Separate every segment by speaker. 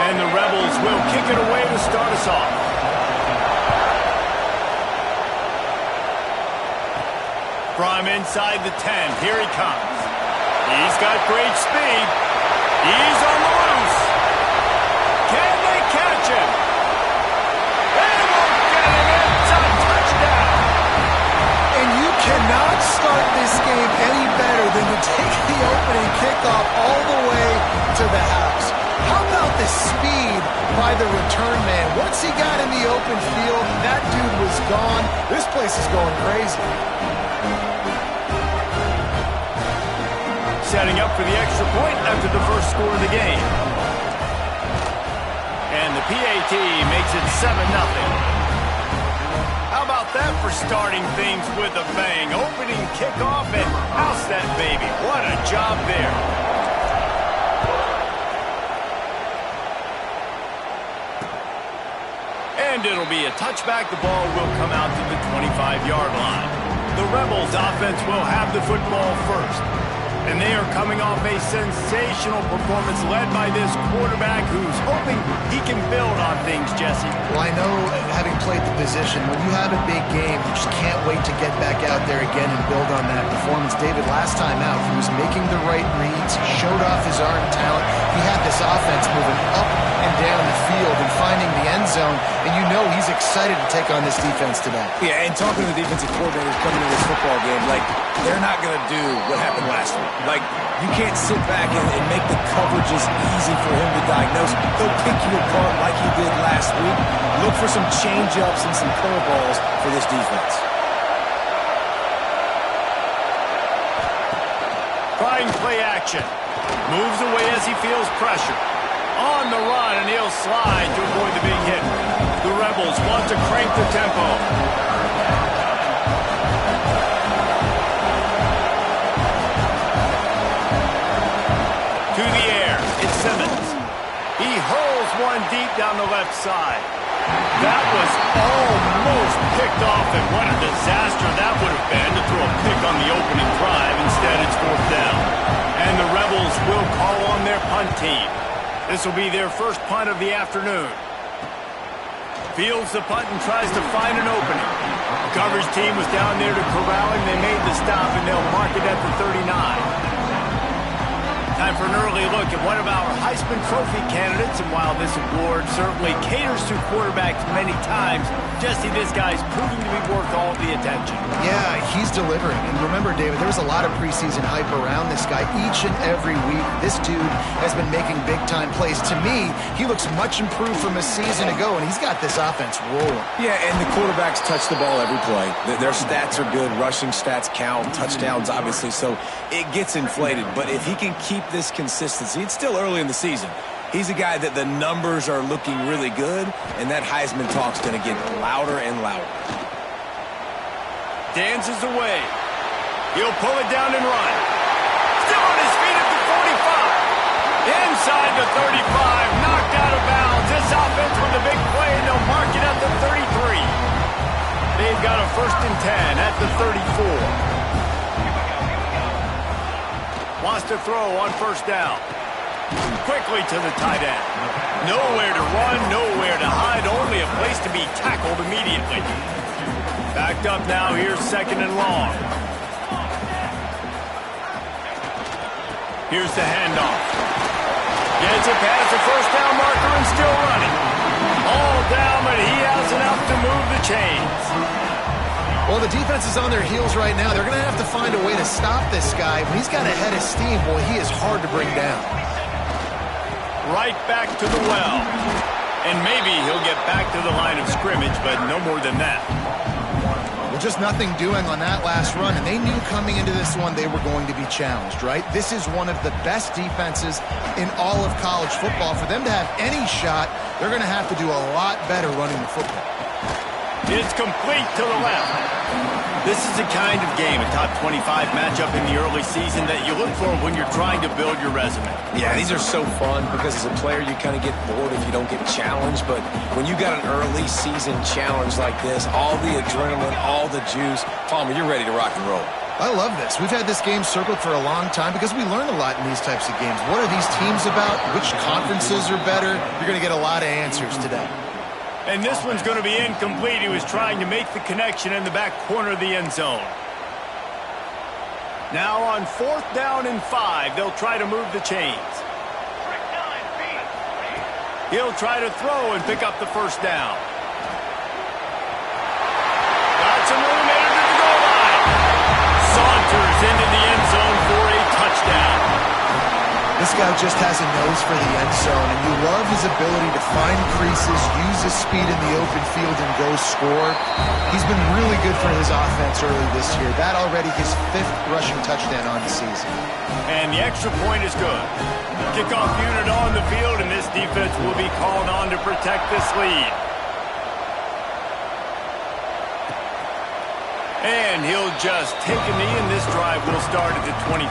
Speaker 1: And the Rebels will kick it away to start us off. From inside the 10, here he comes. He's got great speed. He's on the loose. Can they catch him? They won't get him. It's a touchdown.
Speaker 2: And you cannot start this game any better than to take the opening kickoff all the way to the house. How about the speed by the return man? Once he got in the open field, that dude was gone. This place is going crazy.
Speaker 1: Setting up for the extra point after the first score of the game. And the PAT makes it 7-0. How about that for starting things with a bang? Opening kickoff and house that baby. What a job there. And it'll be a touchback. The ball will come out to the 25-yard line. The Rebels offense will have the football first. And they are coming off a sensational performance led by this quarterback who's hoping he can build on things, Jesse.
Speaker 2: Well, I know, having played the position, when you have a big game, you just can't wait to get back out there again and build on that performance. David, last time out, he was making the right reads, showed off his arm talent. He had this offense moving up and down the field and finding the end zone, and you know he's excited to take on this defense today.
Speaker 3: Yeah, and talking to the defensive coordinators coming into this football game, like, they're not going to do what happened last week. Like, you can't sit back and make the coverages easy for him to diagnose. He'll pick you apart like he did last week. Look for some change-ups and some curveballs for this defense.
Speaker 1: Trying play action. Moves away as he feels pressure. On the run, and he'll slide to avoid the big hit. The Rebels want to crank the tempo. To the air, it's Simmons. He hurls one deep down the left side. That was almost picked off, and what a disaster that would have been to throw a pick on the opening drive. Instead, it's 4th down. And the Rebels will call on their punt team. This will be their first punt of the afternoon. Fields the punt and tries to find an opening. The coverage team was down there to corral him. They made the stop, and they'll mark it at the 39. Time for an early look at one of our Heisman Trophy candidates, and while this award certainly caters to quarterbacks many times, Jesse, this guy's proving to be worth all the attention.
Speaker 2: Yeah, he's delivering. And remember, David, there was a lot of preseason hype around this guy each and every week. This dude has been making big-time plays. To me, he looks much improved from a season ago, and he's got this offense rolling.
Speaker 3: Yeah, and the quarterbacks touch the ball every play. Their stats are good. Rushing stats count. Touchdowns, obviously, so it gets inflated. But if he can keep this consistency, it's still early in the season. He's a guy that the numbers are looking really good, and that Heisman talk's going to get louder and louder.
Speaker 1: Dances away. He'll pull it down and run. Still on his feet at the 45. Inside the 35, knocked out of bounds. This offense with a big play, and they'll mark it at the 33. They've got a 1st and 10 at the 34. Wants to throw on 1st down. Quickly to the tight end. Nowhere to run, nowhere to hide, only a place to be tackled immediately. Backed up now, here's 2nd and long. Here's the handoff. Gets it past the 1st down marker and still running. All down, but he has enough to move the chains.
Speaker 2: Well, the defense is on their heels right now. They're going to have to find a way to stop this guy. When he's got a head of steam, boy, he is hard to bring down.
Speaker 1: Right back to the well. And maybe he'll get back to the line of scrimmage, but no more than that.
Speaker 2: Well, just nothing doing on that last run, and they knew coming into this one they were going to be challenged, right? This is one of the best defenses in all of college football. For them to have any shot, they're going to have to do a lot better running the football.
Speaker 1: It's complete to the left. This is the kind of game, a top 25 matchup in the early season, that you look for when you're trying to build your resume.
Speaker 3: Yeah, these are so fun because as a player you kind of get bored if you don't get challenged, but when you got an early season challenge like this, all the adrenaline, all the juice, Palmer, you're ready to rock and roll.
Speaker 2: I love this. We've had this game circled for a long time because we learn a lot in these types of games. What are these teams about? Which conferences are better? You're going to get a lot of answers today.
Speaker 1: And this one's going to be incomplete. He was trying to make the connection in the back corner of the end zone. Now on 4th down and 5, they'll try to move the chains. He'll try to throw and pick up the first down. Got some room into the goal line. Saunters into the end zone for a touchdown.
Speaker 2: This guy just has a nose for the end zone, and you love his ability to find creases, use his speed in the open field, and go score. He's been really good for his offense early this year. That already his 5th rushing touchdown on the season.
Speaker 1: And the extra point is good. Kickoff unit on the field, and this defense will be called on to protect this lead. And he'll just take a knee, and this drive will start at the 25.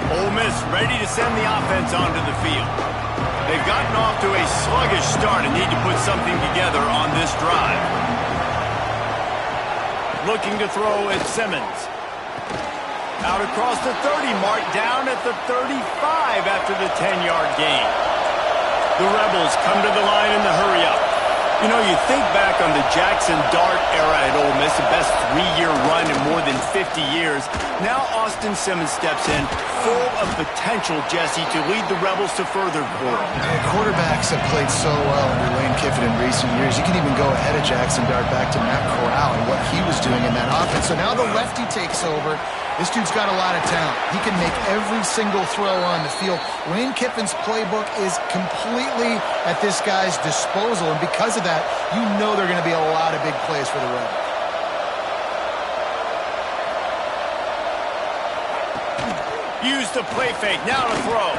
Speaker 1: Ole Miss ready to send the offense onto the field. They've gotten off to a sluggish start and need to put something together on this drive. Looking to throw at Simmons. Out across the 30 mark, down at the 35 after the 10-yard gain. The Rebels come to the line in the hurry-up. You know, you think back on the Jackson Dart era at Ole Miss, the best 3-year run in more than 50 years. Now Austin Simmons steps in, full of potential, Jesse, to lead the Rebels to further glory.
Speaker 2: Quarterbacks have played so well under Lane Kiffin in recent years. You can even go ahead of Jackson Dart back to Matt Corral and what he was doing in that offense. So now the lefty takes over. This dude's got a lot of talent. He can make every single throw on the field. Lane Kiffin's playbook is completely at this guy's disposal, and because of that, you know there are going to be a lot of big plays for the Rebels.
Speaker 1: Use the play fake, now to throw.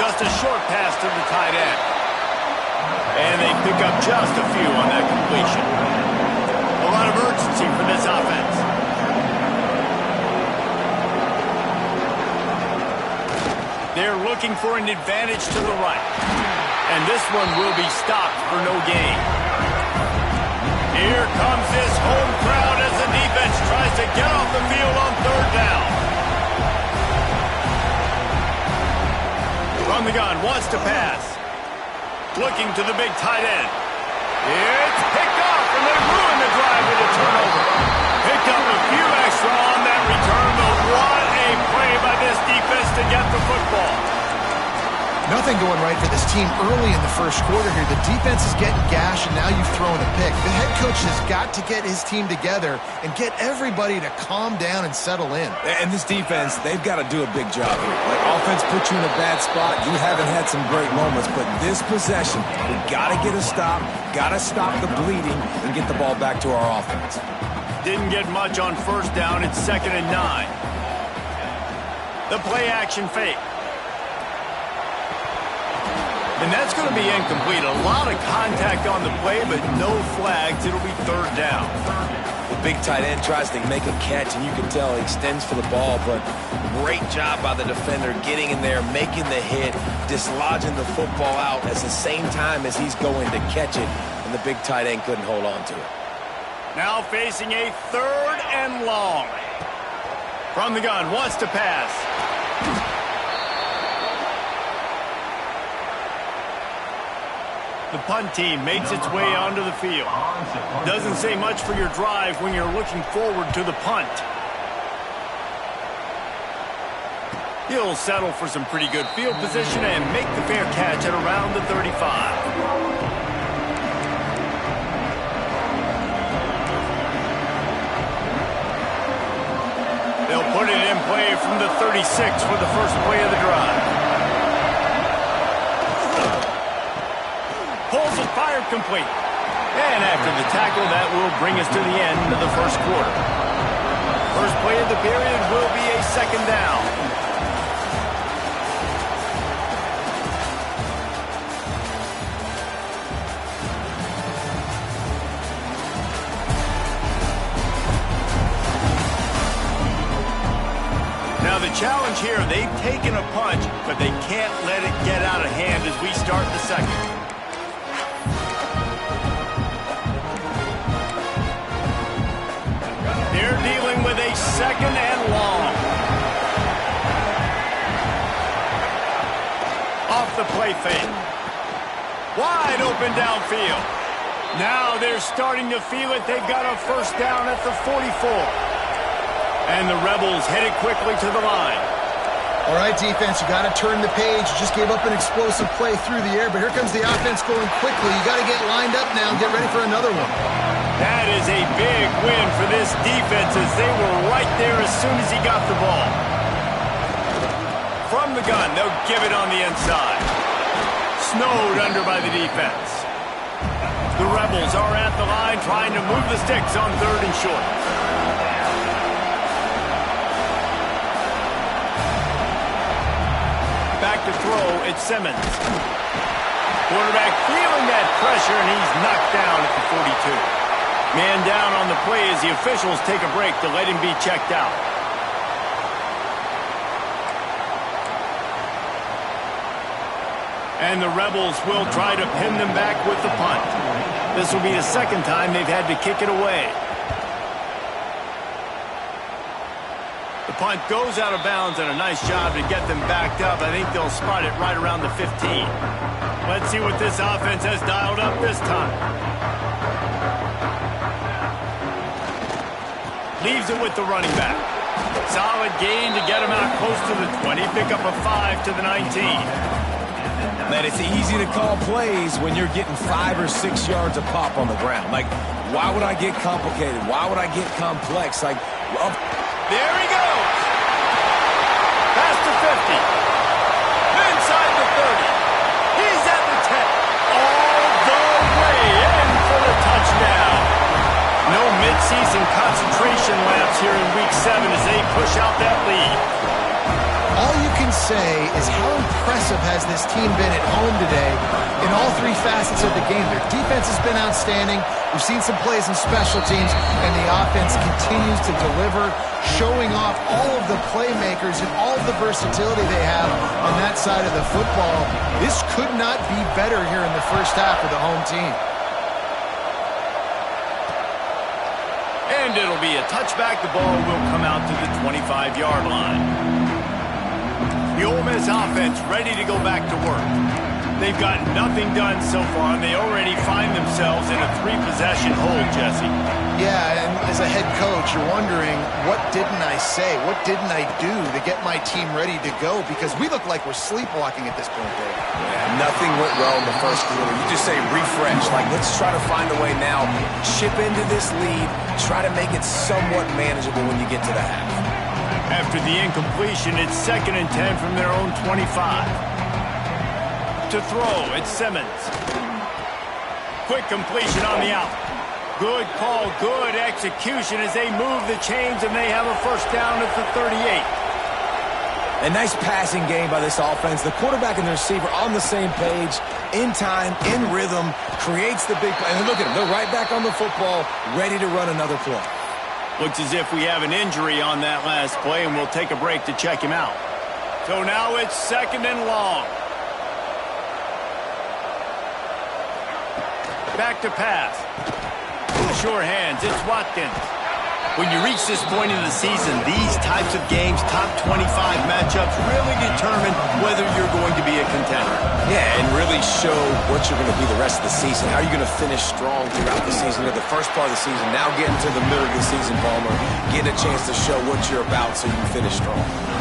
Speaker 1: Just a short pass to the tight end. And they pick up just a few on that completion. A lot of urgency for this offense. They're looking for an advantage to the right. And this one will be stopped for no gain. Here comes this home crowd as the defense tries to get off the field on 3rd down. From the gun, wants to pass. Looking to the big tight end. It's picked off, and they ruin the drive with a turnover. Picked up a few extra on that return, but what a play by this defense to get the football.
Speaker 2: Nothing going right for this team early in the first quarter here. The defense is getting gashed, and now you've thrown a pick. The head coach has got to get his team together and get everybody to calm down and settle in.
Speaker 3: And this defense, they've got to do a big job here. Like, offense put you in a bad spot. You haven't had some great moments, but this possession, we got to get a stop, got to stop the bleeding, and get the ball back to our offense.
Speaker 1: Didn't get much on 1st down. It's 2nd and 9. The play action fake. And that's going to be incomplete. A lot of contact on the play, but no flags. It'll be 3rd down.
Speaker 3: The big tight end tries to make a catch, and you can tell he extends for the ball, but great job by the defender getting in there, making the hit, dislodging the football out at the same time as he's going to catch it, and the big tight end couldn't hold on to it.
Speaker 1: Now facing a 3rd and long. From the gun, wants to pass. The punt team makes its way onto the field. Doesn't say much for your drive when you're looking forward to the punt. He'll settle for some pretty good field position and make the fair catch at around the 35. They'll put it in play from the 36 for the first play of the drive. Pulls it, fired complete. And after the tackle, that will bring us to the end of the first quarter. First play of the period will be a 2nd down. Now the challenge here, they've taken a punch, but they can't let it get out of hand as we start the 2nd. They're dealing Off the play fake. Wide open downfield. Now they're starting to feel it. They've got a first down at the 44. And the Rebels headed quickly to the line.
Speaker 2: All right, defense, you got to turn the page. You just gave up an explosive play through the air, but here comes the offense going quickly. You got to get lined up now and get ready for another one.
Speaker 1: That is a big win for this defense as they were right there as soon as he got the ball. From the gun, they'll give it on the inside. Snowed under by the defense. The Rebels are at the line trying to move the sticks on 3rd and short. Back to throw, it's Simmons. Quarterback feeling that pressure, and he's knocked down at the 42. Man down on the play as the officials take a break to let him be checked out. And the Rebels will try to pin them back with the punt. This will be the second time they've had to kick it away. The punt goes out of bounds, and a nice job to get them backed up. I think they'll spot it right around the 15. Let's see what this offense has dialed up this time. Leaves it with the running back. Solid gain to get him out close to the 20. Pick up a 5 to the 19.
Speaker 3: Man, it's easy to call plays when you're getting 5 or 6 yards a pop on the ground. Like, why would I get complicated? Why would I get complex? Like, well,
Speaker 1: there he goes. Past the 50. Inside the 30. He's at the 10. All the way in for the touchdown. No midseason concentration laps here in Week 7 as they push out that lead.
Speaker 2: All you can say is how impressive has this team been at home today in all 3 facets of the game. Their defense has been outstanding. We've seen some plays in special teams, and the offense continues to deliver, showing off all of the playmakers and all of the versatility they have on that side of the football. This could not be better here in the first half of the home team.
Speaker 1: And it'll be a touchback. The ball will come out to the 25-yard line. The Ole Miss offense ready to go back to work. They've got nothing done so far, and they already find themselves in a 3-possession hole, Jesse.
Speaker 2: Yeah, and as a head coach, you're wondering, what didn't I say? What didn't I do to get my team ready to go? Because we look like we're sleepwalking at this point, Dave.
Speaker 3: yeah, nothing went well in the first quarter. You just say refresh. Like, let's try to find a way now. Chip into this lead. Try to make it somewhat manageable when you get to the half.
Speaker 1: After the incompletion, it's 2nd and 10 from their own 25. To throw, it's Simmons. Quick completion on the out. Good call, good execution as they move the chains, and they have a first down at the 38.
Speaker 3: A nice passing game by this offense. The quarterback and the receiver on the same page, in time, in rhythm, creates the big play. And look at them, they're right back on the football, ready to run another play.
Speaker 1: Looks as if we have an injury on that last play, and we'll take a break to check him out. So now it's 2nd and long. Back to pass. Sure hands, it's Watkins. When you reach this point in the season, these types of games, top 25 matchups, really determine whether you're going to be a contender.
Speaker 3: Yeah, and really show what you're going to be the rest of the season. How are you going to finish strong throughout the season or the first part of the season? Now getting to the middle of the season, Palmer, getting a chance to show what you're about so you can finish strong.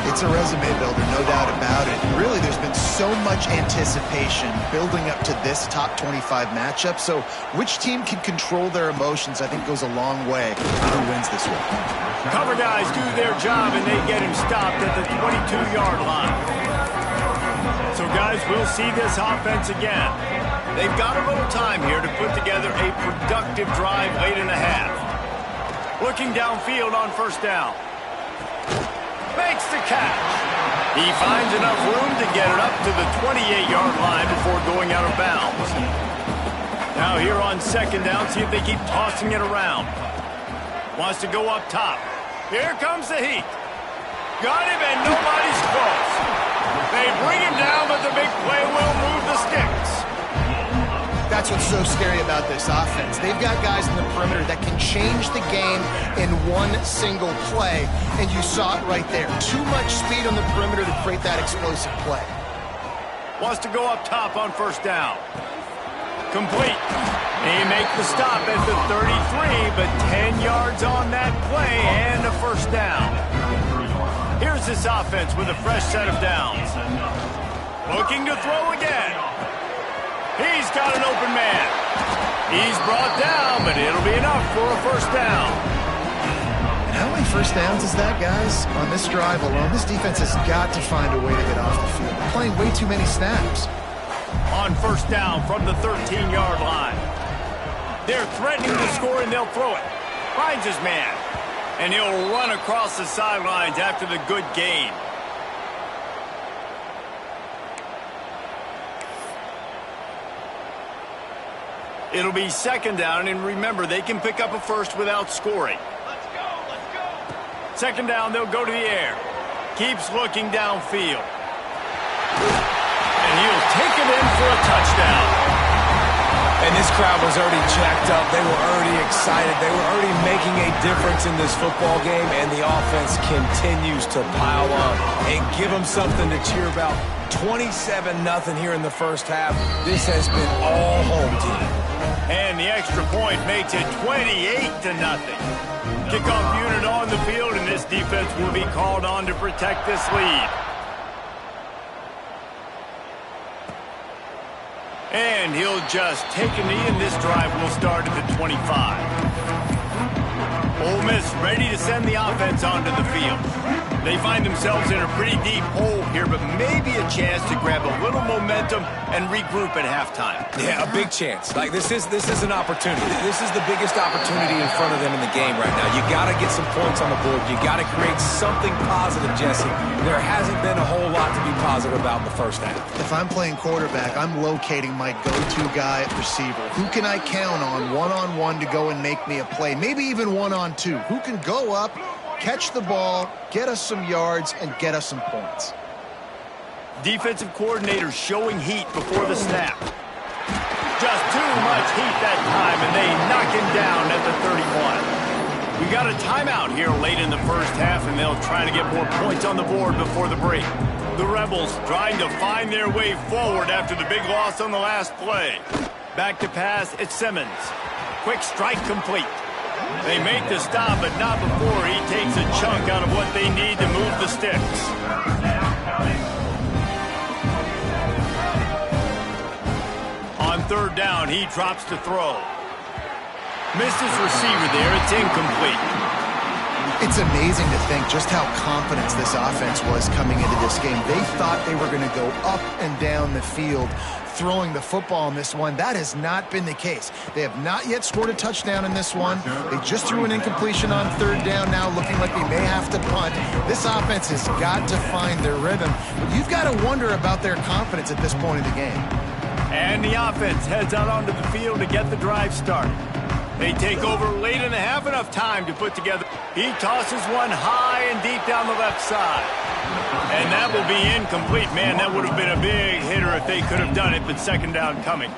Speaker 2: It's a resume builder, no doubt about it. Really, there's been so much anticipation building up to this top 25 matchup. So which team can control their emotions, I think, goes a long way to who wins this one.
Speaker 1: Cover guys do their job, and they get him stopped at the 22-yard line. So, guys, we'll see this offense again. They've got a little time here to put together a productive drive late in the half. Looking downfield on first down. Makes the catch. He finds enough room to get it up to the 28-yard line before going out of bounds. Now here on 2nd down, see if they keep tossing it around. Wants to go up top. Here comes the heat. Got him, and nobody's close. They bring him down, but the big play will move the sticks.
Speaker 2: That's what's so scary about this offense. They've got guys in the perimeter that can change the game in one single play, and you saw it right there. Too much speed on the perimeter to create that explosive play.
Speaker 1: Wants to go up top on first down. Complete. He makes the stop at the 33, but 10 yards on that play and a first down. Here's this offense with a fresh set of downs. Looking to throw again. He's got an open man. He's brought down, but it'll be enough for a first down.
Speaker 2: And how many first downs is that, guys? On this drive alone, this defense has got to find a way to get off the field. They're playing way too many snaps.
Speaker 1: On first down from the 13-yard line. They're threatening to score, and they'll throw it. Finds his man. And he'll run across the sidelines after the good gain. It'll be second down, and remember, they can pick up a first without scoring. Let's go, let's go. Second down, they'll go to the air. Keeps looking downfield. And he'll take it in for a touchdown.
Speaker 3: And this crowd was already jacked up. They were already excited. They were already making a difference in this football game, and the offense continues to pile on and give them something to cheer about. 27-0 here in the first half. This has been all home team.
Speaker 1: And the extra point makes it 28-0. Kickoff unit on the field, and this defense will be called on to protect this lead. And he'll just take a knee, and this drive will start at the 25. Ole Miss ready to send the offense onto the field. They find themselves in a pretty deep hole here, but maybe a chance to grab a little momentum and regroup at halftime.
Speaker 3: Yeah, a big chance. Like, this is an opportunity. This is the biggest opportunity in front of them in the game right now. You got to get some points on the board. You got to create something positive, Jesse. There hasn't been a whole lot to be positive about in the first half.
Speaker 2: If I'm playing quarterback, I'm locating my go-to guy at receiver. Who can I count on one-on-one to go and make me a play? Maybe even one-on-two. Who can go up, catch the ball, get us some yards, and get us some points?
Speaker 1: Defensive coordinator showing heat before the snap. Just too much heat that time, and they knock him down at the 31. We got a timeout here late in the first half, and they'll try to get more points on the board before the break. The Rebels trying to find their way forward after the big loss on the last play. Back to pass, it's Simmons. Quick strike complete. They make the stop, but not before he takes a chunk out of what they need to move the sticks. On third down, he drops to throw. Missed his receiver there. It's incomplete.
Speaker 2: It's amazing to think just how confident this offense was coming into this game. They thought they were going to go up and down the field throwing the football in this one. That has not been the case. They have not yet scored a touchdown in this one. They just threw an incompletion on third down now, looking like they may have to punt. This offense has got to find their rhythm. You've got to wonder about their confidence at this point in the game.
Speaker 1: And the offense heads out onto the field to get the drive started. They take over late in the half, enough time to put together. He tosses one high and deep down the left side. And that will be incomplete. Man, that would have been a big hitter if they could have done it, but second down coming.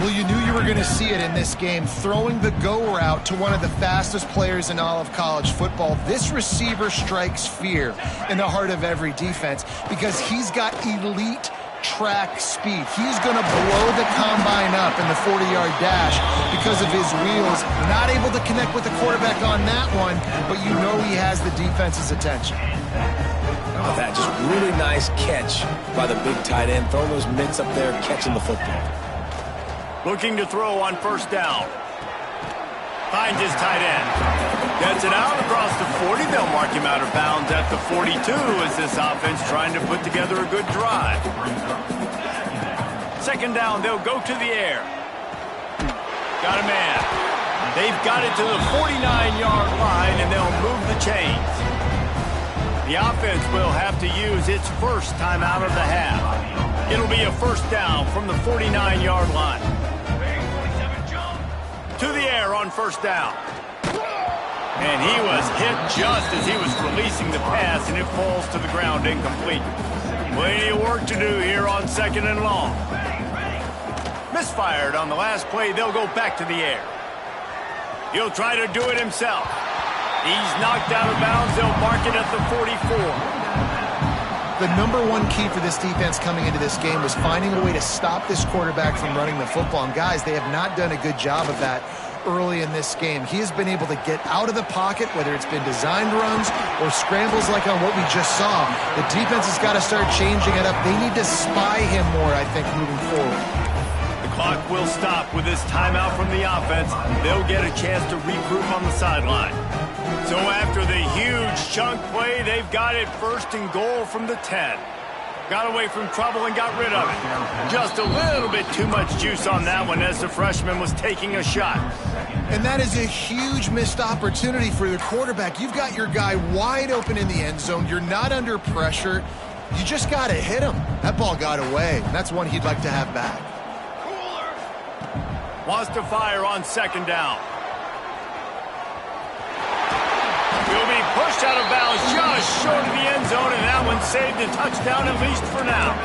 Speaker 2: Well, you knew you were going to see it in this game, throwing the go route to one of the fastest players in all of college football. This receiver strikes fear in the heart of every defense because he's got elite track speed. He's going to blow the combine up in the 40-yard dash because of his wheels. Not able to connect with the quarterback on that one, but you know he has the defense's attention.
Speaker 3: Oh, that just really nice catch by the big tight end. Throwing those mitts up there, catching the football.
Speaker 1: Looking to throw on first down. Finds his tight end. Gets it out across the 40. They'll mark him out of bounds at the 42 as this offense trying to put together a good drive. Second down, they'll go to the air. Got a man. They've got it to the 49-yard line, and they'll move the chains. The offense will have to use its first timeout of the half. It'll be a first down from the 49-yard line. To the air on first down. And he was hit just as he was releasing the pass, and it falls to the ground incomplete. Plenty of work to do here on second and long. Misfired on the last play. They'll go back to the air. He'll try to do it himself. He's knocked out of bounds. They'll mark it at the 44.
Speaker 2: The number one key for this defense coming into this game was finding a way to stop this quarterback from running the football. And guys, they have not done a good job of that early in this game. He has been able to get out of the pocket, whether it's been designed runs or scrambles like on what we just saw. The defense has got to start changing it up. They need to spy him more, I think, moving forward.
Speaker 1: The clock will stop with this timeout from the offense. They'll get a chance to regroup on the sideline. So after the huge chunk play, they've got it 1st and goal from the 10. Got away from trouble and got rid of it. Just a little bit too much juice on that one as the freshman was taking a shot.
Speaker 2: And that is a huge missed opportunity for the quarterback. You've got your guy wide open in the end zone. You're not under pressure. You just got to hit him. That ball got away. That's one he'd like to have back.
Speaker 1: Wants to fire on 2nd down. He'll be pushed out of bounds just short of the end zone, and that one saved a touchdown at least for now.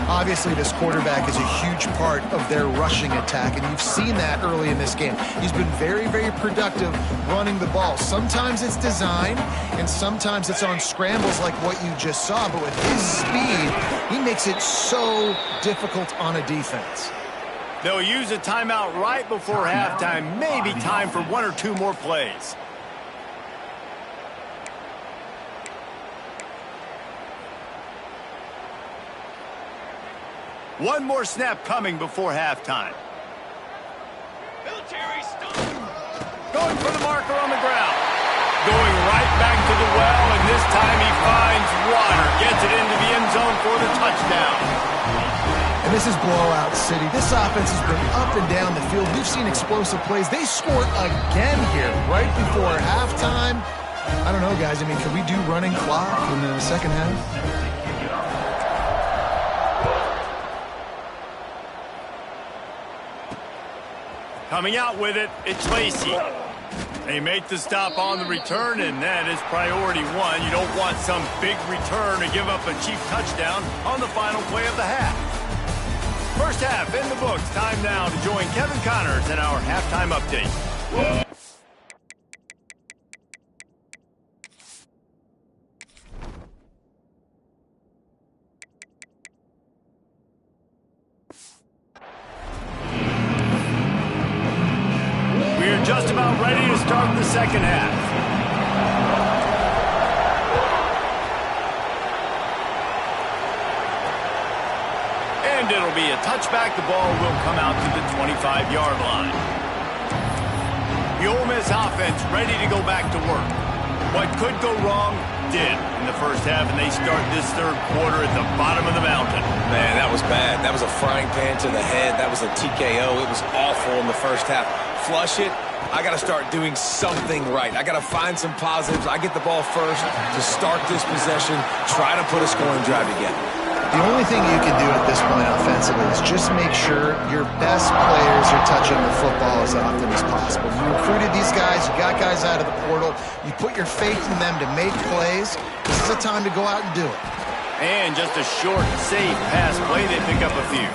Speaker 2: Obviously, this quarterback is a huge part of their rushing attack, and you've seen that early in this game. He's been very, very productive running the ball. Sometimes it's design, and sometimes it's on scrambles like what you just saw, but with his speed, he makes it so difficult on a defense.
Speaker 1: They'll use a timeout right before halftime, maybe time for 1 or 2 more plays. One more snap coming before halftime. Going for the marker on the ground. Going right back to the well, and this time he finds water. Gets it into the end zone for the touchdown.
Speaker 2: And this is blowout city. This offense has been up and down the field. We've seen explosive plays. They scored again here right before halftime. I don't know, guys. I mean, could we do running clock in the second half?
Speaker 1: Coming out with it, it's Lacey. They make the stop on the return, and that is priority 1. You don't want some big return to give up a cheap touchdown on the final play of the half. First half in the books. Time now to join Kevin Connors in our halftime update. We're just about ready to start the second half. And it'll be a touchback. The ball will come out to the 25-yard line. The Ole Miss offense ready to go back to work. What could go wrong did in the first half, and they start this third quarter at the bottom of the mountain.
Speaker 3: Man, that was bad. That was a frying pan to the head. That was a TKO. It was awful in the first half. Flush it. I got to start doing something right. I got to find some positives. I get the ball first to start this possession, try to put a scoring drive together.
Speaker 2: The only thing you can do at this point offensively is just make sure your best players are touching the football as often as possible. You recruited these guys, you got guys out of the portal, you put your faith in them to make plays. This is a time to go out and do it.
Speaker 1: And just a short, safe pass play, they pick up a few.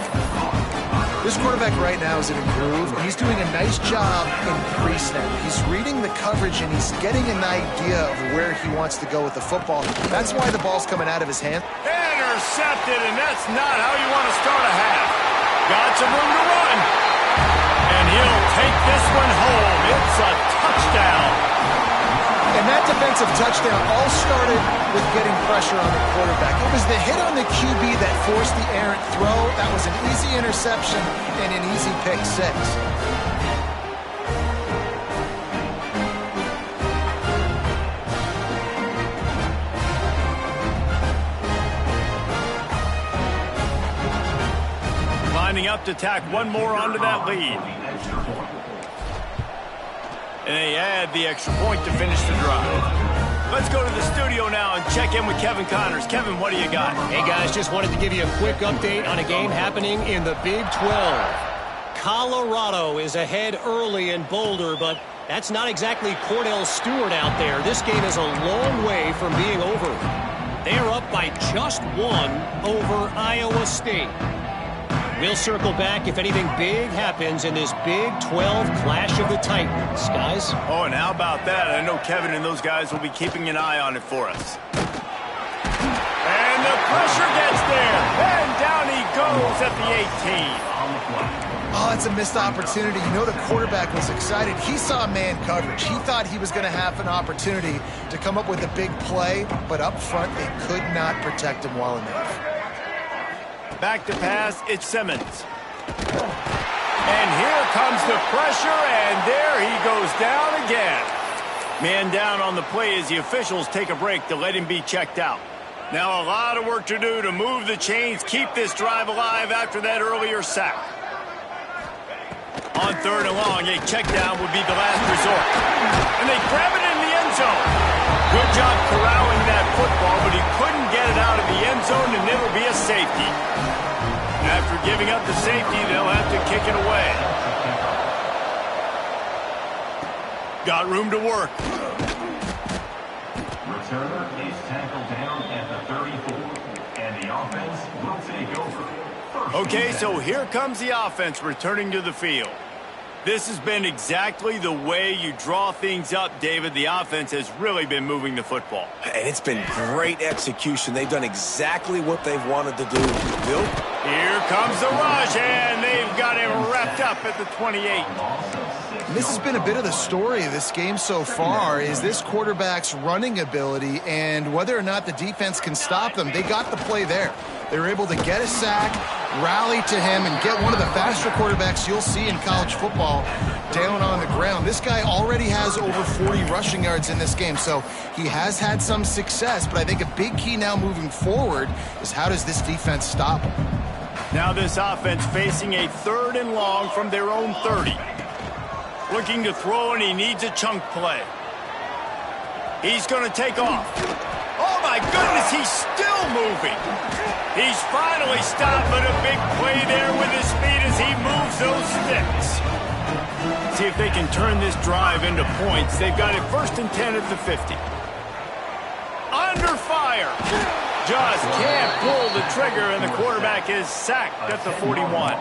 Speaker 2: This quarterback right now is in a groove, and he's doing a nice job in pre-snap. He's reading the coverage, and he's getting an idea of where he wants to go with the football. That's why the ball's coming out of his hand.
Speaker 1: Intercepted, and that's not how you want to start a half. Got some room to run. And he'll take this one home. It's a touchdown.
Speaker 2: And that defensive touchdown all started with getting pressure on the quarterback. It was the hit on the QB that forced the errant throw. That was an easy interception and an easy pick 6.
Speaker 1: Lining up to tack one more onto that lead. And they add the extra point to finish the drive. Let's go to the studio now and check in with Kevin Connors. Kevin, what do you got?
Speaker 4: Hey, guys, just wanted to give you a quick update on a game happening in the Big 12. Colorado is ahead early in Boulder, but that's not exactly Cordell Stewart out there. This game is a long way from being over. They are up by just 1 over Iowa State. We'll circle back if anything big happens in this Big 12 Clash of the Titans, guys.
Speaker 1: Oh, and how about that? I know Kevin and those guys will be keeping an eye on it for us. And the pressure gets there. And down he goes at the 18.
Speaker 2: Oh, it's a missed opportunity. You know the quarterback was excited. He saw man coverage. He thought he was going to have an opportunity to come up with a big play, but up front they could not protect him well enough.
Speaker 1: Back to pass, it's Simmons. And here comes the pressure, and there he goes down again. Man down on the play as the officials take a break to let him be checked out. Now a lot of work to do to move the chains, keep this drive alive after that earlier sack. On 3rd and long, a check down would be the last resort. And they grab it in the end zone. Good job corralling that football, but he couldn't get it out of the end zone, and it'll be a safety. After giving up the safety, they'll have to kick it away. Got room to work.
Speaker 5: Returner is tackled down at the 34, and the offense will take over.
Speaker 1: Okay, so here comes the offense returning to the field. This has been exactly the way you draw things up, David. The offense has really been moving the football.
Speaker 3: And it's been great execution. They've done exactly what they've wanted to do. Bill?
Speaker 1: Here comes the rush, and they've got him wrapped up at the 28.
Speaker 2: This has been a bit of the story of this game so far, is this quarterback's running ability and whether or not the defense can stop them. They got the play there. They were able to get a sack, rally to him, and get one of the faster quarterbacks you'll see in college football down on the ground. This guy already has over 40 rushing yards in this game, so he has had some success, but I think a big key now moving forward is how does this defense stop him?
Speaker 1: Now this offense facing a 3rd and long from their own 30. Looking to throw, and he needs a chunk play. He's going to take off. Oh, my goodness, he's still moving. He's finally stopped, but a big play there with his speed as he moves those sticks. See if they can turn this drive into points. They've got it 1st and 10 at the 50. Under fire. Just can't pull the trigger, and the quarterback is sacked at the 41.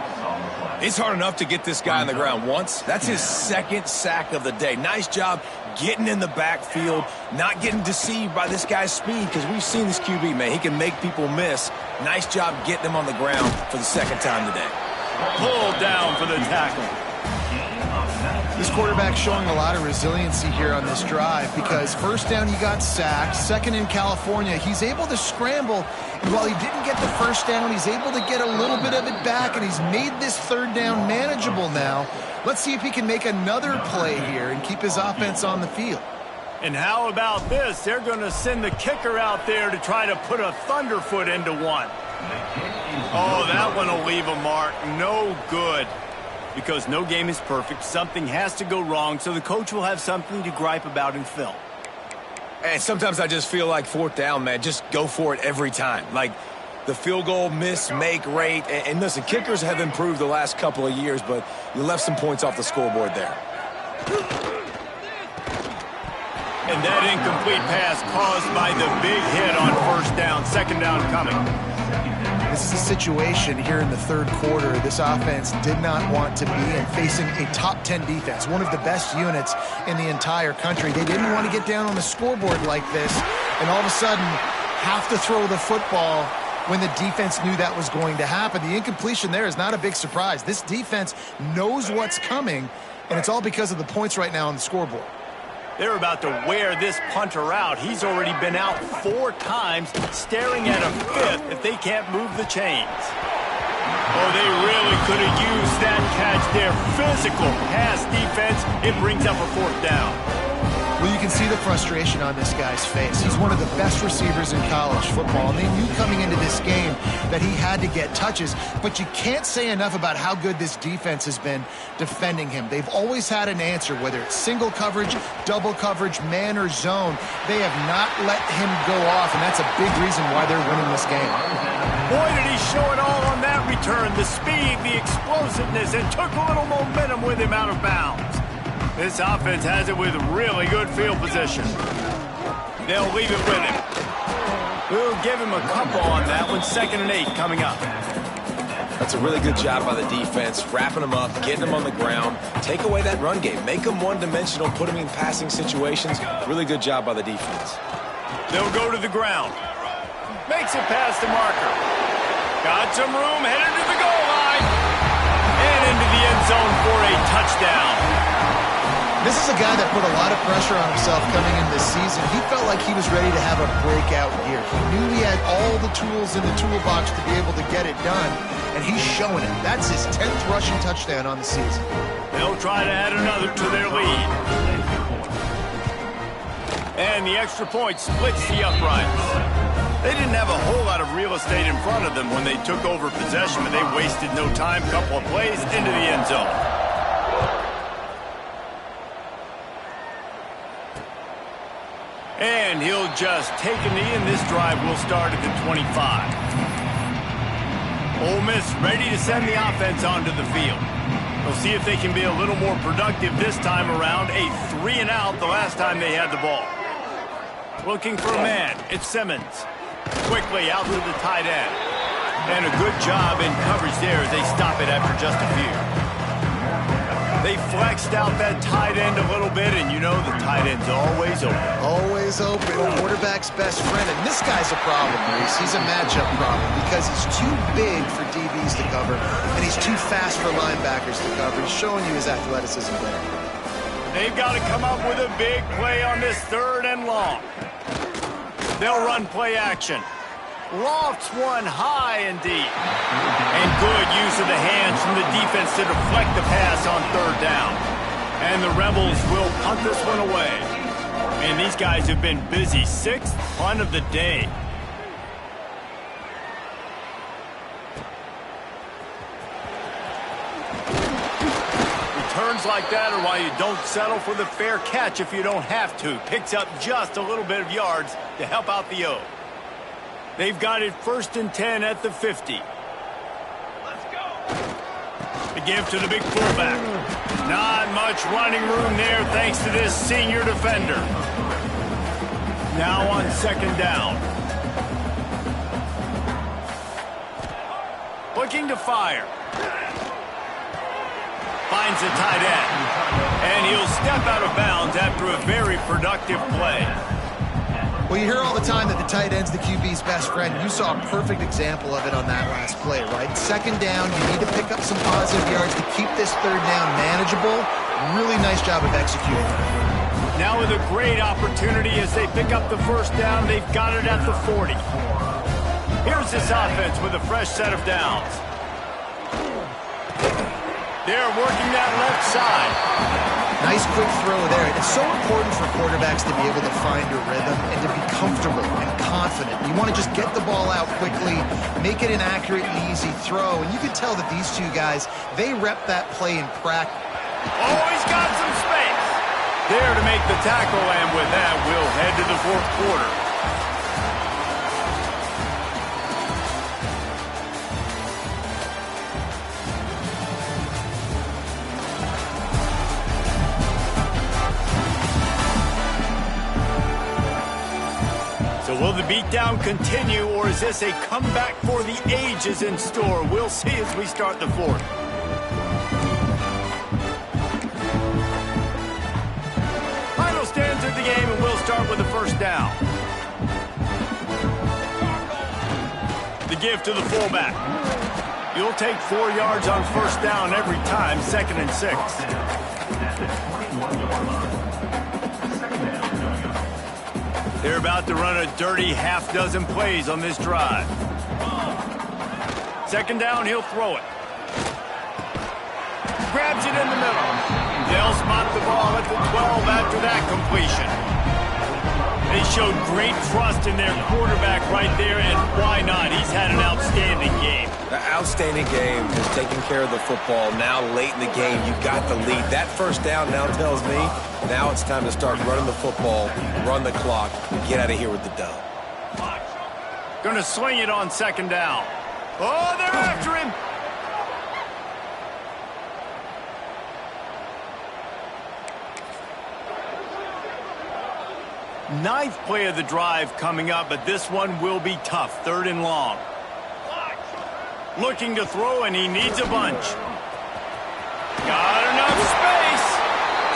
Speaker 3: It's hard enough to get this guy on the ground once. That's his 2nd sack of the day. Nice job getting in the backfield, not getting deceived by this guy's speed, because we've seen this QB, man. He can make people miss. Nice job getting him on the ground for the 2nd time today.
Speaker 1: Pulled down for the tackle.
Speaker 2: This quarterback's showing a lot of resiliency here on this drive because 1st down he got sacked, 2nd in California. He's able to scramble, and while he didn't get the 1st down, he's able to get a little bit of it back, and he's made this 3rd down manageable now. Let's see if he can make another play here and keep his offense on the field.
Speaker 1: And how about this? They're going to send the kicker out there to try to put a thunderfoot into one. Oh, that one will leave a mark. No good. Because no game is perfect, something has to go wrong, so the coach will have something to gripe about in film.
Speaker 3: And sometimes I just feel like 4th down, man, just go for it every time. Like the field goal miss-make rate. And listen, kickers have improved the last couple of years, but you left some points off the scoreboard there.
Speaker 1: And that incomplete pass caused by the big hit on 1st down, 2nd down coming.
Speaker 2: This is a situation here in the 3rd quarter this offense did not want to be in, facing a top 10 defense, one of the best units in the entire country. They didn't want to get down on the scoreboard like this, and all of a sudden have to throw the football when the defense knew that was going to happen. The incompletion there is not a big surprise. This defense knows what's coming, and it's all because of the points right now on the scoreboard.
Speaker 1: They're about to wear this punter out. He's already been out 4 times, staring at a 5th if they can't move the chains. Oh, they really could have used that catch there. Physical pass defense. It brings up a 4th down.
Speaker 2: Well, you can see the frustration on this guy's face. He's one of the best receivers in college football, and they knew coming into this game that he had to get touches, but you can't say enough about how good this defense has been defending him. They've always had an answer, whether it's single coverage, double coverage, man or zone. They have not let him go off, and that's a big reason why they're winning this game.
Speaker 1: Boy, did he show it all on that return. The speed, the explosiveness, and took a little momentum with him out of bounds. This offense has it with really good field position. They'll leave it with him. We'll give him a couple on that one. 2nd and 8 coming up.
Speaker 3: That's a really good job by the defense, wrapping them up, getting them on the ground. Take away that run game. Make them one-dimensional, put them in passing situations. Really good job by the defense.
Speaker 1: They'll go to the ground. Makes it past the marker. Got some room, headed to the goal line. And into the end zone for a touchdown.
Speaker 2: This is a guy that put a lot of pressure on himself coming in this season. He felt like he was ready to have a breakout year. He knew he had all the tools in the toolbox to be able to get it done, and he's showing it. That's his 10th rushing touchdown on the season.
Speaker 1: They'll try to add another to their lead. And the extra point splits the uprights. They didn't have a whole lot of real estate in front of them when they took over possession, but they wasted no time. Couple of plays into the end zone. And he'll just take a knee, and this drive will start at the 25. Ole Miss ready to send the offense onto the field. We'll see if they can be a little more productive this time around. A 3-and-out the last time they had the ball. Looking for a man. It's Simmons. Quickly out to the tight end. And a good job in coverage there as they stop it after just a few. They flexed out that tight end a little bit, and you know the tight end's always open.
Speaker 2: Always open. Quarterback's best friend. And this guy's a problem, Reese. He's a matchup problem because he's too big for DBs to cover, and he's too fast for linebackers to cover. He's showing you his athleticism there.
Speaker 1: They've got to come up with a big play on this 3rd and long. They'll run play action. Lofts one high and deep. And good use of the hands from the defense to deflect the pass on 3rd down. And the Rebels will punt this one away. And these guys have been busy. 6th punt of the day. Returns like that are why you don't settle for the fair catch if you don't have to. Picks up just a little bit of yards to help out the O. They've got it 1st and 10 at the 50. Let's go. The give to the big fullback. Not much running room there thanks to this senior defender. Now on 2nd down. Looking to fire. Finds the tight end. And he'll step out of bounds after a very productive play.
Speaker 2: Well, you hear all the time that the tight end's the QB's best friend. You saw a perfect example of it on that last play, right? 2nd down, you need to pick up some positive yards to keep this 3rd down manageable. Really nice job of executing.
Speaker 1: Now with a great opportunity as they pick up the 1st down, they've got it at the 40. Here's this offense with a fresh set of downs. They're working that left side.
Speaker 2: Nice quick throw there. It's so important for quarterbacks to be able to find a rhythm and to be comfortable and confident. You want to just get the ball out quickly, make it an accurate and easy throw. And you can tell that these two guys, they rep that play in practice.
Speaker 1: Oh, he's got some space. There to make the tackle, and with that, we'll head to the 4th quarter. Will the beatdown continue, or is this a comeback for the ages in store? We'll see as we start the 4th. Final stanza of the game, and we'll start with the 1st down. The give to the fullback. You'll take 4 yards on 1st down every time, 2nd and 6. They're about to run a dirty half-dozen plays on this drive. 2nd down, he'll throw it. Grabs it in the middle. They'll spot the ball at the 12 after that completion. They showed great trust in their quarterback right there, and why not? He's had an outstanding game.
Speaker 3: An outstanding game, just taking care of the football. Now late in the game, you got the lead. That 1st down now tells me now it's time to start running the football, run the clock, and get out of here with the dub.
Speaker 1: Gonna swing it on 2nd down. Oh, they're after him. Ninth play of the drive coming up, but this one will be tough. 3rd and long. Looking to throw, and he needs a bunch. Got enough space.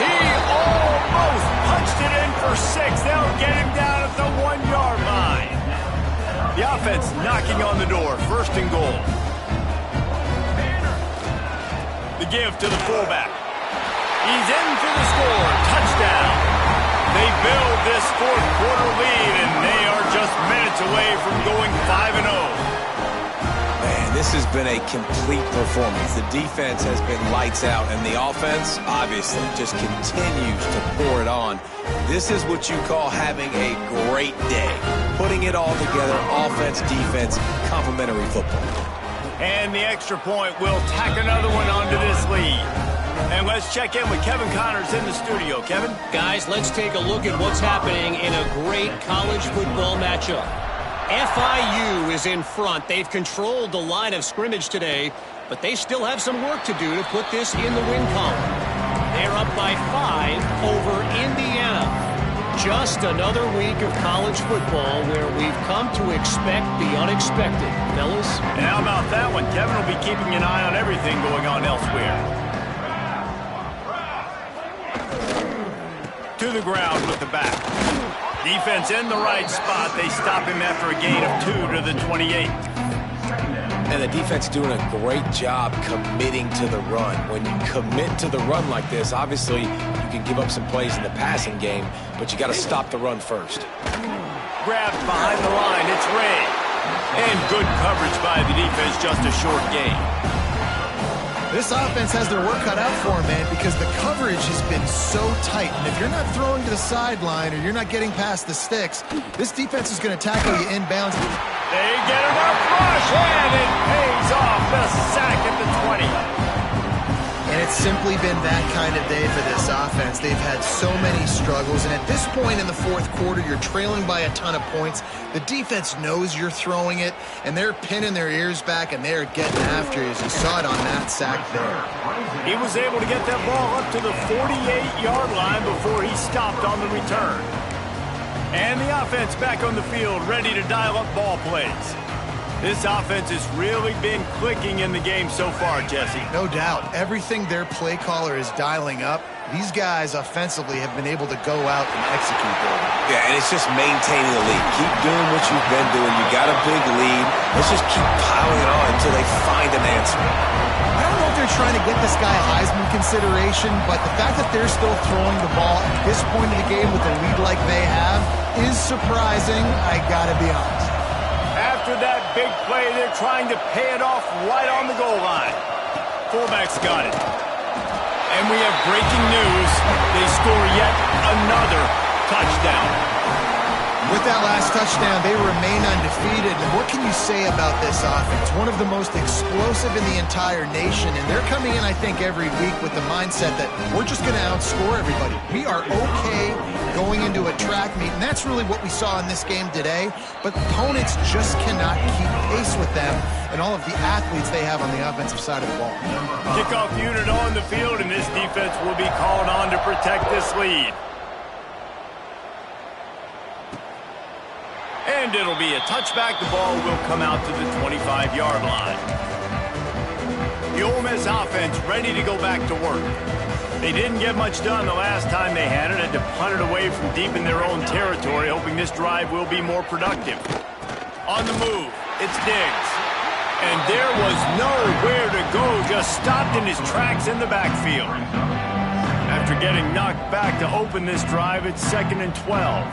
Speaker 1: He almost punched it in for 6. They'll get him down at the 1-yard line. The offense knocking on the door, 1st and goal. The give to the fullback. He's in for the score. Touchdown. They build this 4th quarter lead, and they are just minutes away from going 5-0.
Speaker 3: Man, this has been a complete performance. The defense has been lights out, and the offense, obviously, just continues to pour it on. This is what you call having a great day. Putting it all together, offense, defense, complementary football.
Speaker 1: And the extra point will tack another one onto this lead. And let's check in with Kevin Connors in the studio. Kevin?
Speaker 4: Guys, let's take a look at what's happening in a great college football matchup. FIU is in front. They've controlled the line of scrimmage today, but they still have some work to do to put this in the win column. They're up by 5 over Indiana. Just another week of college football where we've come to expect the unexpected. Fellas?
Speaker 1: And how about that one? Kevin will be keeping an eye on everything going on elsewhere. To the ground with the back. Defense in the right spot. They stop him after a gain of 2 to the 28.
Speaker 3: And the defense doing a great job committing to the run. When you commit to the run like this, obviously you can give up some plays in the passing game, but you got to stop the run first.
Speaker 1: Grabbed behind the line. It's Ray. And good coverage by the defense, just a short gain.
Speaker 2: This offense has their work cut out for them, man, because the coverage has been so tight. And if you're not throwing to the sideline or you're not getting past the sticks, this defense is going to tackle you inbounds.
Speaker 1: They get enough rush, and it pays off. The sack at the 20.
Speaker 2: And it's simply been that kind of day for this offense. They've had so many struggles, and at this point in the 4th quarter, you're trailing by a ton of points. The defense knows you're throwing it, and they're pinning their ears back, and they're getting after you, as you saw it on that sack there.
Speaker 1: He was able to get that ball up to the 48-yard line before he stopped on the return. And the offense back on the field, ready to dial up ball plays. This offense has really been clicking in the game so far, Jesse.
Speaker 2: No doubt. Everything their play caller is dialing up, these guys offensively have been able to go out and execute there.
Speaker 3: Yeah, and it's just maintaining the lead. Keep doing what you've been doing. You got a big lead. Let's just keep piling it on until they find an answer.
Speaker 2: I don't know if they're trying to get this guy Heisman consideration, but the fact that they're still throwing the ball at this point of the game with a lead like they have is surprising, I gotta be honest.
Speaker 1: After that big play, they're trying to pay it off right on the goal line. Fullback's got it. And we have breaking news. They score yet another touchdown.
Speaker 2: With that last touchdown, they remain undefeated. And what can you say about this offense? One of the most explosive in the entire nation. And they're coming in, I think, every week with the mindset that we're just going to outscore everybody. We are okay going into a track meet. And that's really what we saw in this game today. But opponents just cannot keep pace with them and all of the athletes they have on the offensive side of the ball.
Speaker 1: Kickoff unit on the field, and this defense will be called on to protect this lead. And it'll be a touchback. The ball will come out to the 25-yard line. The Ole Miss offense ready to go back to work. They didn't get much done the last time they had it. Had to punt it away from deep in their own territory, hoping this drive will be more productive. On the move, it's Diggs. And there was nowhere to go, just stopped in his tracks in the backfield. After getting knocked back to open this drive, it's 2nd and 12.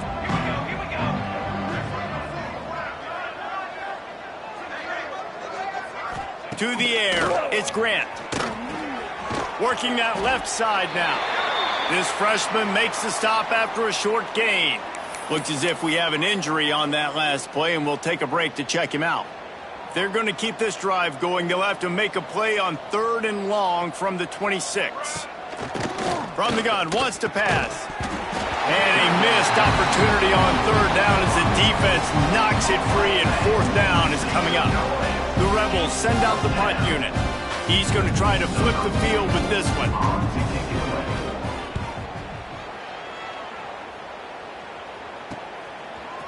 Speaker 1: To the air, it's Grant. Working that left side now. This freshman makes the stop after a short gain. Looks as if we have an injury on that last play, and we'll take a break to check him out. If they're going to keep this drive going, they'll have to make a play on 3rd and long from the 26. From the gun, wants to pass. And a missed opportunity on 3rd down as the defense knocks it free, and 4th down is coming up. The Rebels send out the punt unit. He's going to try to flip the field with this one.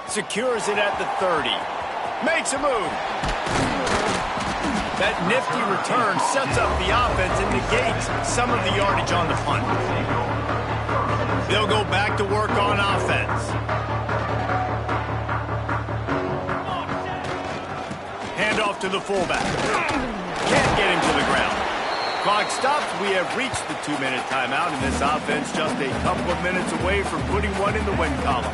Speaker 1: Secures it at the 30. Makes a move. That nifty return sets up the offense and negates some of the yardage on the punt. They'll go back to work on offense. off to the fullback. Can't get him to the ground. Clock stops. We have reached the 2-minute timeout, and this offense just a couple of minutes away from putting one in the win column.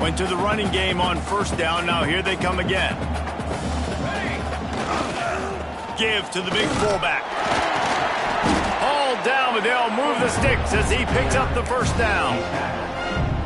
Speaker 1: Went to the running game on first down. Now here they come again. Give to the big fullback. Hauled down, but they'll move the sticks as he picks up the first down.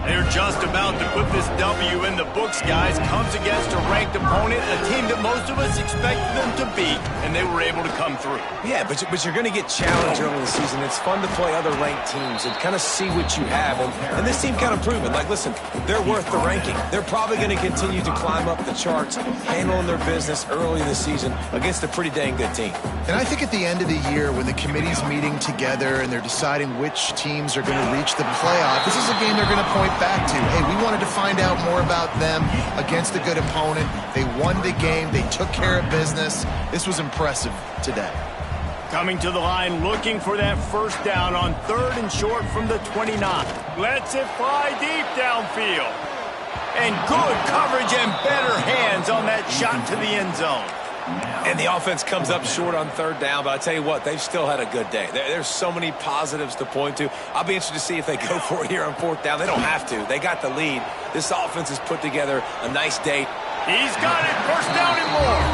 Speaker 1: They're just about to put this W in the books, guys. Comes against a ranked opponent, a team that most of us expected them to beat, and they were able to come through.
Speaker 3: Yeah, but you're going to get challenged early in the season. It's fun to play other ranked teams and kind of see what you have. And this team kind of proven, like, listen, they're worth the ranking. They're probably going to continue to climb up the charts, handling their business early in the season against a pretty dang good team.
Speaker 2: And I think at the end of the year, when the committee's meeting together and they're deciding which teams are going to reach the playoff, this is a game they're going to point back to. Hey, we wanted to find out more about them against a good opponent. They won the game. They took care of business. This was impressive today.
Speaker 1: Coming to the line, looking for that first down on 3rd and short from the 29. Lets it fly deep downfield. And good coverage and better hands on that shot to the end zone.
Speaker 3: And the offense comes up short on 3rd down, but I tell you what, they've still had a good day. There's so many positives to point to. I'll be interested to see if they go for it here on 4th down. They don't have to. They got the lead. This offense has put together a nice day.
Speaker 1: He's got it. First down and more.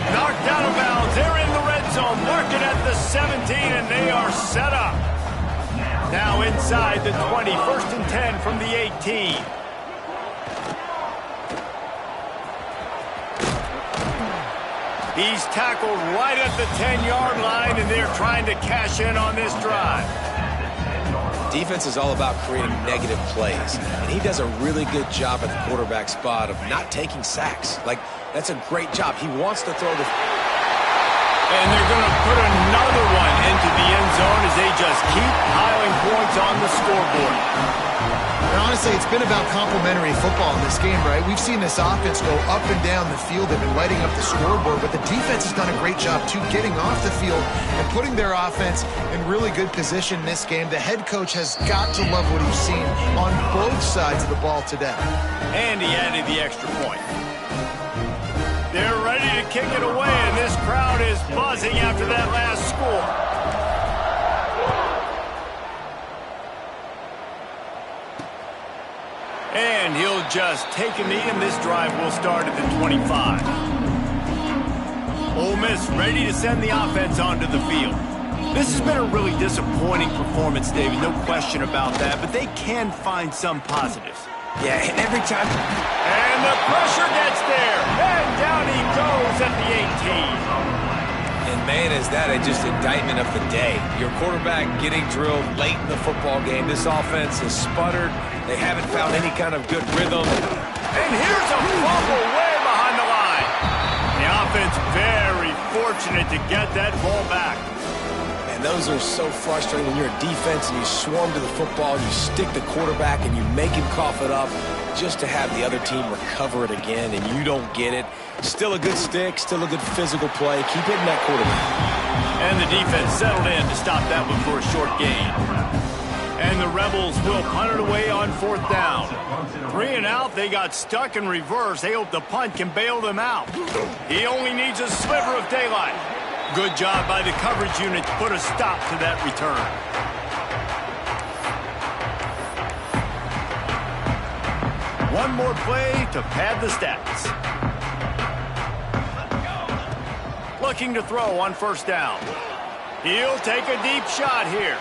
Speaker 1: Knocked out of bounds. They're in the red zone. Marking at the 17, and they are set up. Now inside the 20. 1st and 10 from the 18. He's tackled right at the 10-yard line, and they're trying to cash in on this drive.
Speaker 3: Defense is all about creating negative plays, and he does a really good job at the quarterback spot of not taking sacks. Like, that's a great job. He wants to throw the...
Speaker 1: And they're going to put another one into the end zone as they just keep piling points on the scoreboard.
Speaker 2: And honestly, it's been about complementary football in this game, right? We've seen this offense go up and down the field. They've been lighting up the scoreboard, but the defense has done a great job, too, getting off the field and putting their offense in really good position in this game. The head coach has got to love what he's seen on both sides of the ball today.
Speaker 1: And he added the extra point. They're ready to kick it away, and this crowd is buzzing after that last score. And he'll just take a knee, and this drive will start at the 25. Ole Miss ready to send the offense onto the field. This has been a really disappointing performance, David, no question about that, but they can find some positives.
Speaker 3: Yeah, every time.
Speaker 1: And the pressure gets there, and down he goes at the 18.
Speaker 3: And man, is that just indictment of the day. Your quarterback getting drilled late in the football game. This offense has sputtered. They haven't found any kind of good rhythm.
Speaker 1: And here's a fumble way behind the line. The offense very fortunate to get that ball back.
Speaker 3: And those are so frustrating when you're a defense and you swarm to the football, you stick the quarterback and you make him cough it up just to have the other team recover it again and you don't get it. Still a good stick, still a good physical play. Keep hitting that quarterback.
Speaker 1: And the defense settled in to stop that one for a short gain. And the Rebels will punt it away on 4th down. 3 and out, they got stuck in reverse. They hope the punt can bail them out. He only needs a sliver of daylight. Good job by the coverage unit to put a stop to that return. One more play to pad the stats. Looking to throw on 1st down. He'll take a deep shot here.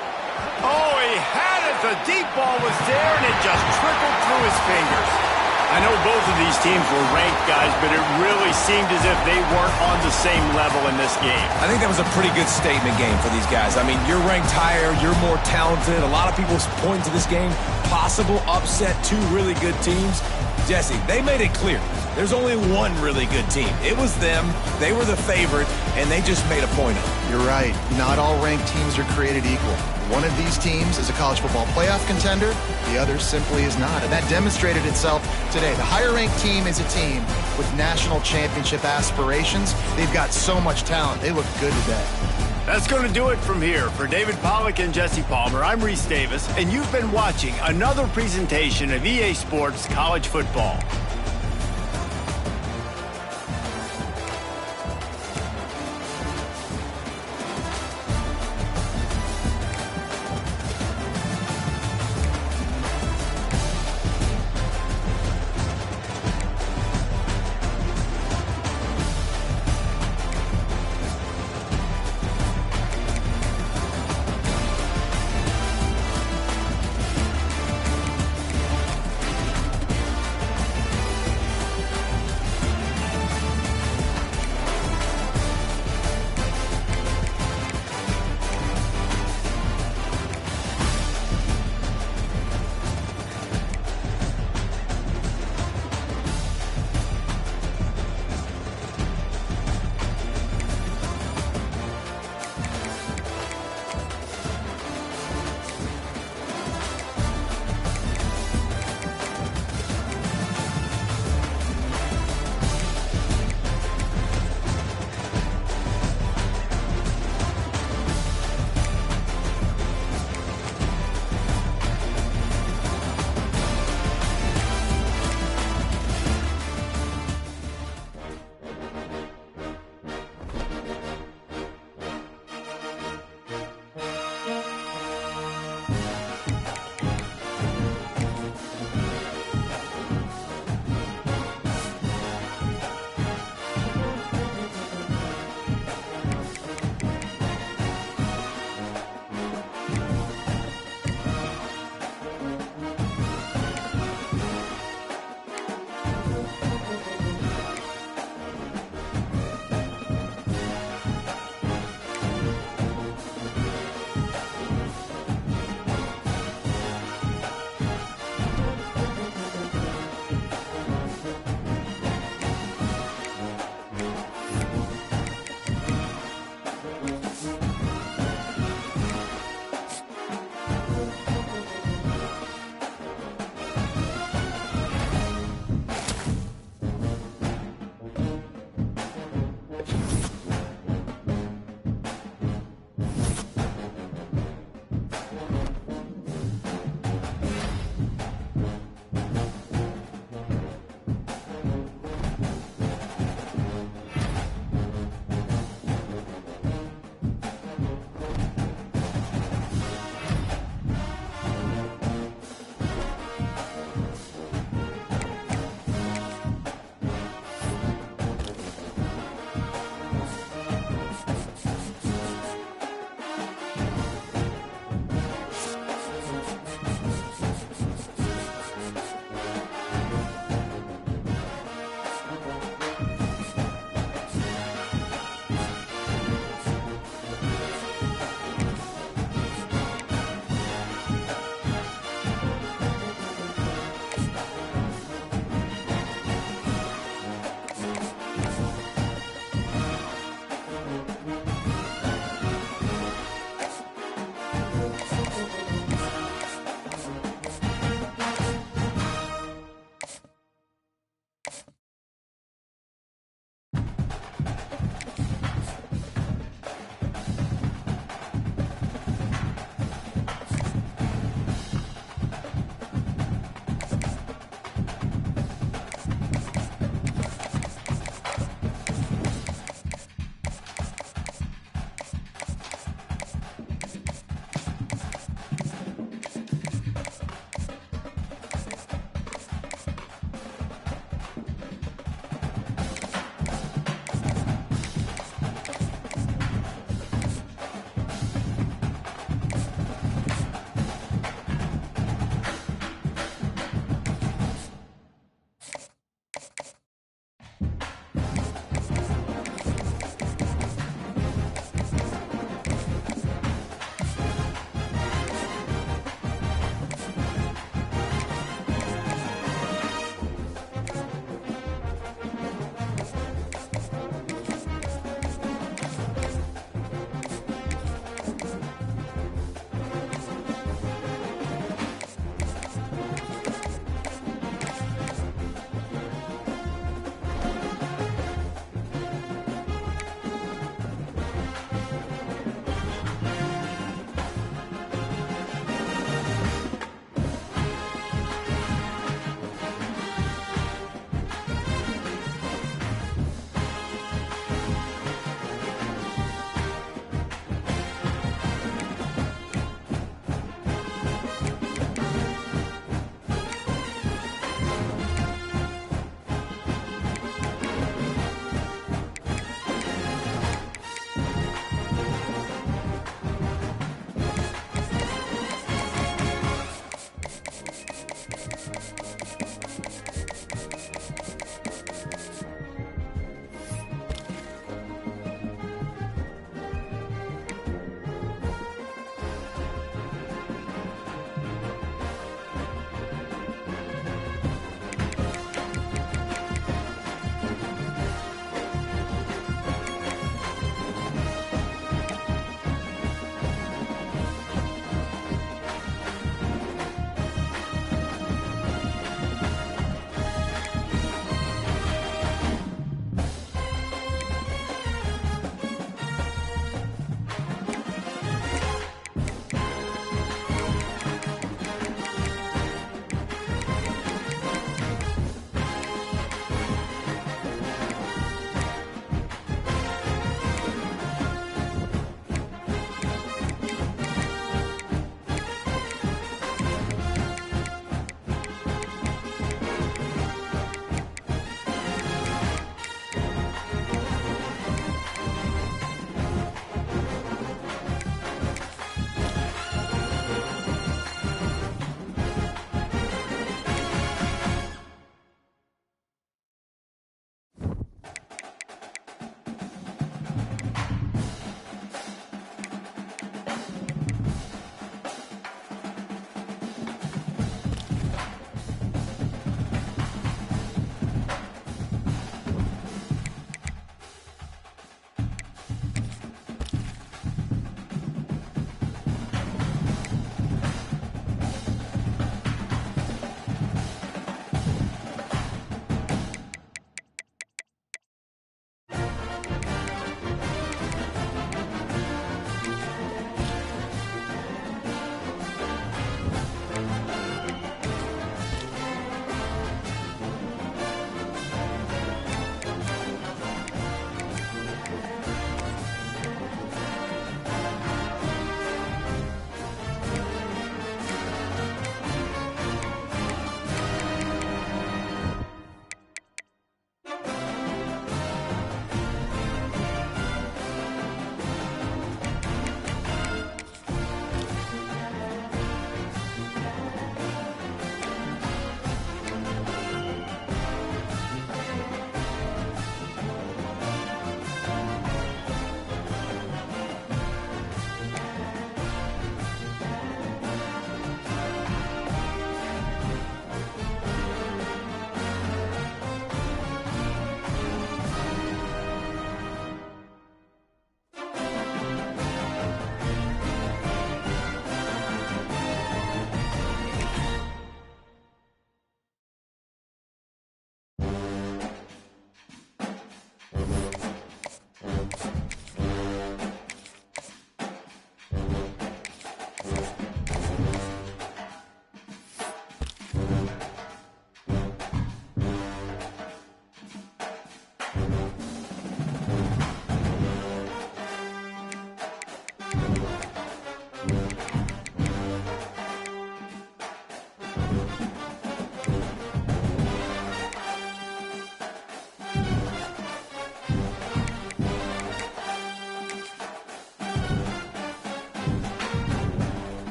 Speaker 1: Oh, he had it. The deep ball was there, and it just trickled through his fingers. I know both of these teams were ranked, guys, but it really seemed as if they weren't on the same level in this game.
Speaker 3: I think that was a pretty good statement game for these guys. I mean, you're ranked higher, you're more talented. A lot of people point to this game. Possible upset, 2 really good teams. Jesse, they made it clear. There's only one really good team. It was them. They were the favorite, and they just made a point of it.
Speaker 2: You're right. Not all ranked teams are created equal. One of these teams is a college football playoff contender. The other simply is not. And that demonstrated itself today. The higher-ranked team is a team with national championship aspirations. They've got so much talent. They look good today.
Speaker 1: That's going to do it from here. For David Pollack and Jesse Palmer, I'm Reese Davis, and you've been watching another presentation of EA Sports College Football.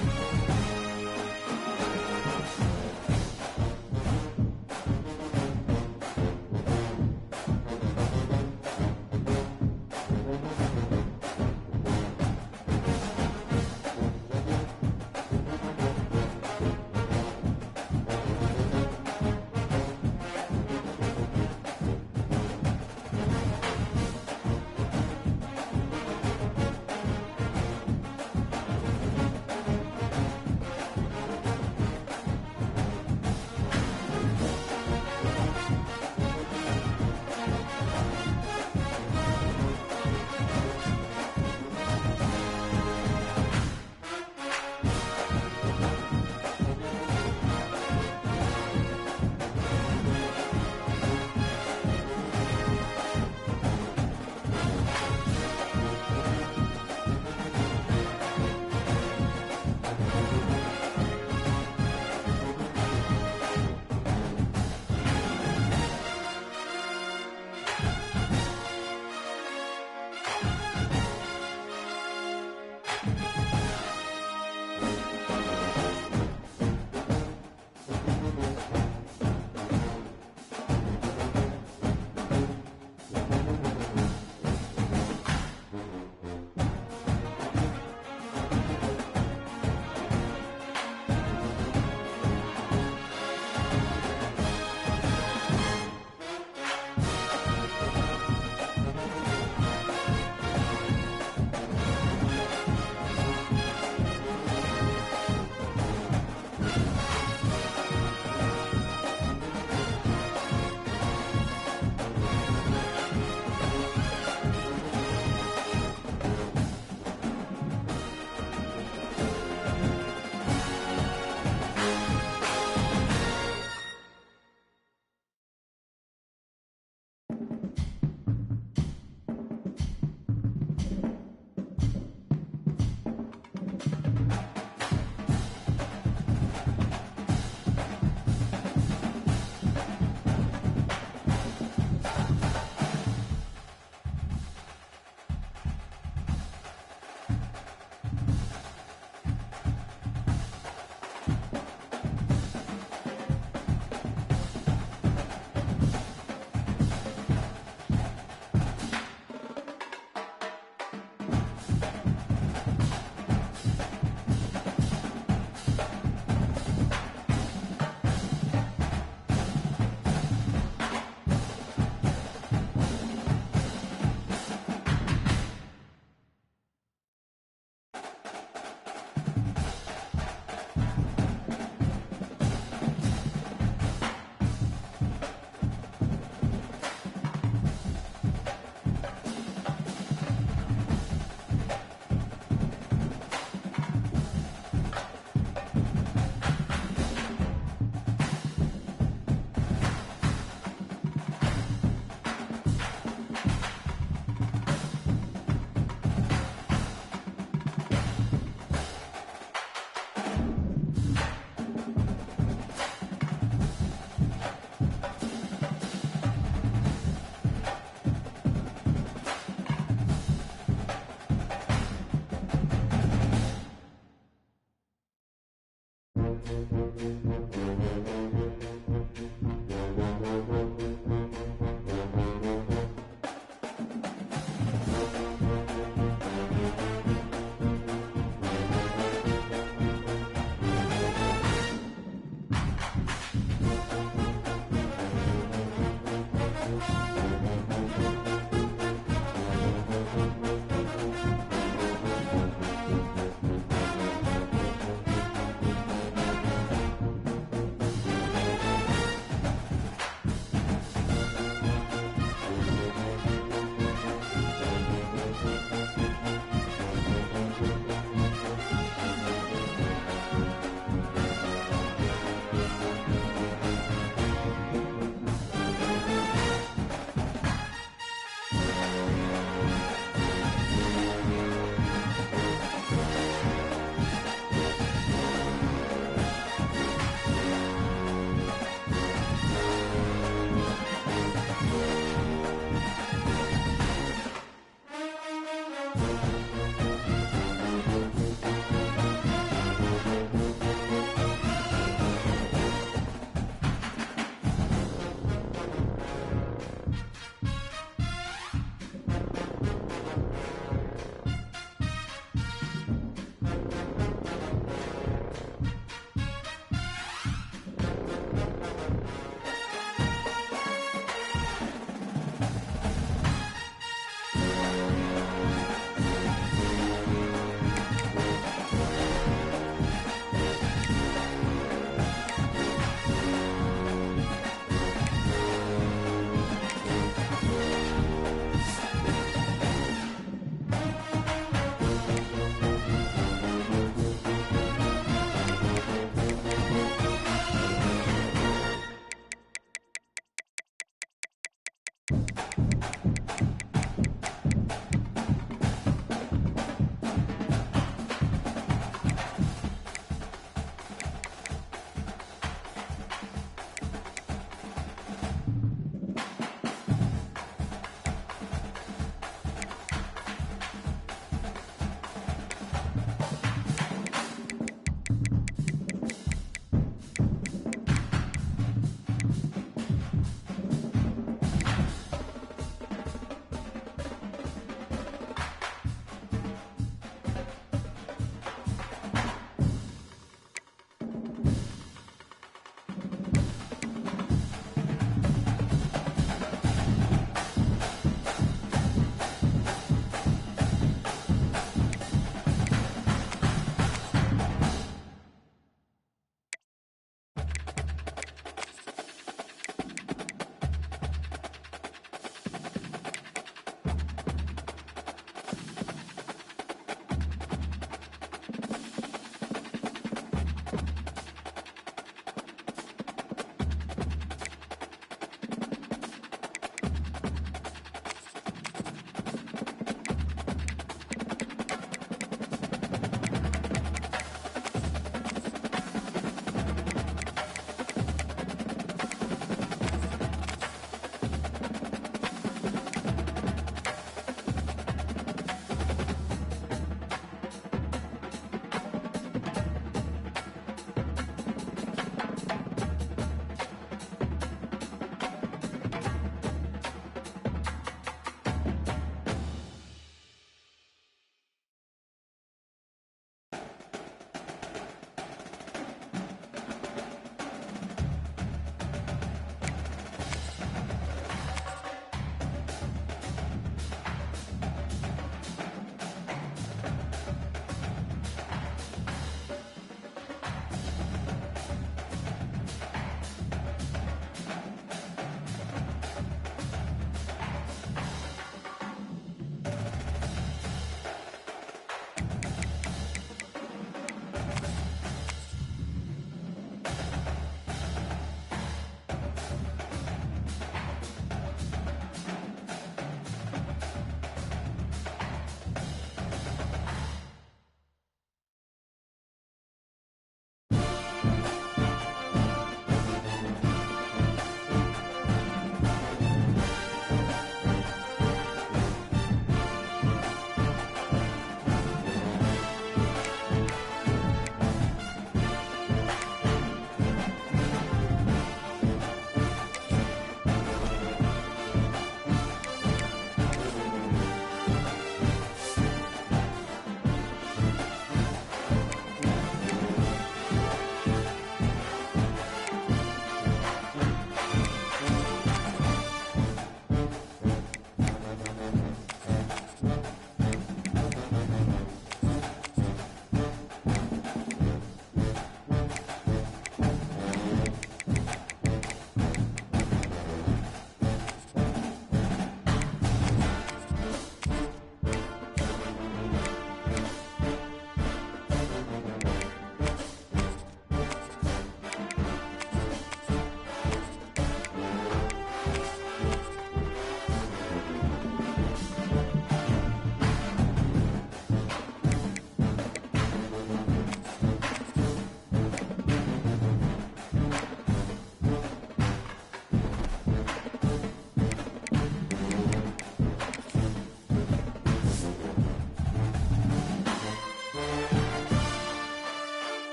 Speaker 5: 10.